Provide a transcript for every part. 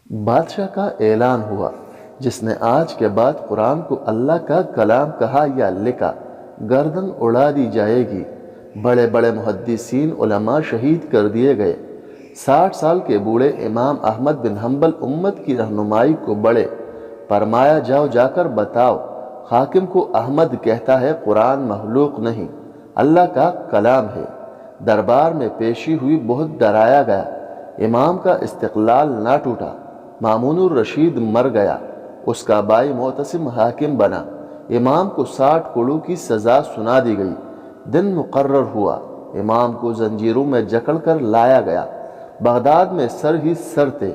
بادشاہ کا اعلان ہوا، جس نے آج کے بعد قرآن کو اللہ کا کلام کہا یا لکھا گردن اڑا دی جائے گی۔ بڑے بڑے محدثین علماء شہید کر دیے گئے۔ 60 سال کے بوڑھے امام احمد بن حنبل امت کی رہنمائی کو بڑھے، فرمایا جاؤ جا کر بتاؤ حاکم کو احمد کہتا ہے قرآن مخلوق نہیں، اللہ کا کلام ہے۔ دربار میں پیشی ہوئی، بہت ڈرایا گیا، امام کا استقلال نہ ٹوٹا۔ مامون الرشید مر گیا، اس کا بھائی معتصم حاکم بنا۔ امام کو 60 کوڑوں کی سزا سنا دی گئی۔ دن مقرر ہوا، امام کو زنجیروں میں جکڑ کر لایا گیا۔ بغداد میں سر ہی سر تھے،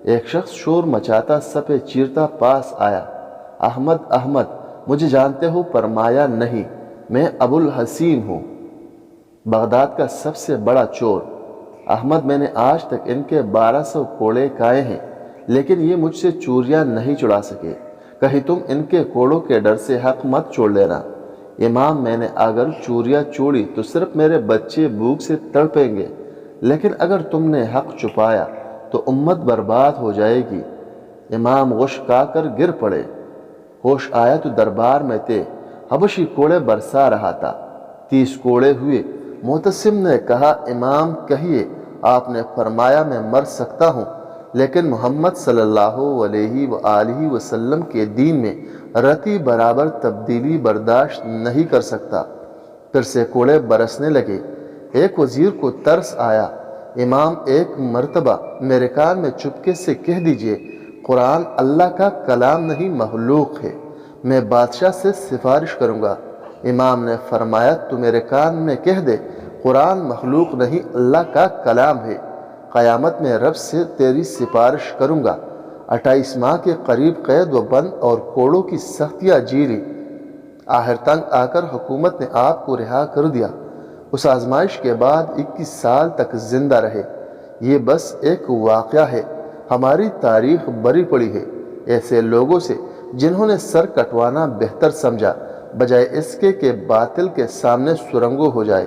ایک شخص شور مچاتا سپے چیرتا پاس آیا۔ احمد احمد مجھے جانتے ہو؟ فرمایا نہیں، میں ابو الحسین ہوں، بغداد کا سب سے بڑا چور۔ احمد میں نے آج تک ان کے 1200 کوڑے کھائے ہیں، لیکن یہ مجھ سے چوریاں نہیں چڑا سکے، کہیں تم ان کے کوڑوں کے ڈر سے حق مت چھوڑ لینا۔ امام میں نے اگر چوریاں چوڑی تو صرف میرے بچے بھوک سے تڑپیں گے، لیکن اگر تم نے حق چھپایا تو امت برباد ہو جائے گی۔ امام غش کھا کر گر پڑے۔ ہوش آیا تو دربار میں تھے، حبشی کوڑے برسا رہا تھا۔ 30 کوڑے ہوئے۔ معتصم نے کہا امام کہیے۔ آپ نے فرمایا میں مر سکتا ہوں، لیکن محمد صلی اللہ علیہ وآلہ وسلم کے دین میں رتی برابر تبدیلی برداشت نہیں کر سکتا۔ پھر سے کوڑے برسنے لگے۔ ایک وزیر کو ترس آیا، امام ایک مرتبہ میرے کان میں چپکے سے کہہ دیجئے قرآن اللہ کا کلام نہیں مخلوق ہے، میں بادشاہ سے سفارش کروں گا۔ امام نے فرمایا تو میرے کان میں کہہ دے قرآن مخلوق نہیں اللہ کا کلام ہے، قیامت میں رب سے تیری سفارش کروں گا۔ 28 ماہ کے قریب قید و بند اور کوڑوں کی سختیاں جیلی۔ آخر تنگ آ کر حکومت نے آپ کو رہا کر دیا۔ اس آزمائش کے بعد 21 سال تک زندہ رہے۔ یہ بس ایک واقعہ ہے، ہماری تاریخ بری پڑی ہے ایسے لوگوں سے جنہوں نے سر کٹوانا بہتر سمجھا، بجائے اس کے کہ باطل کے سامنے سرنگوں ہو جائے۔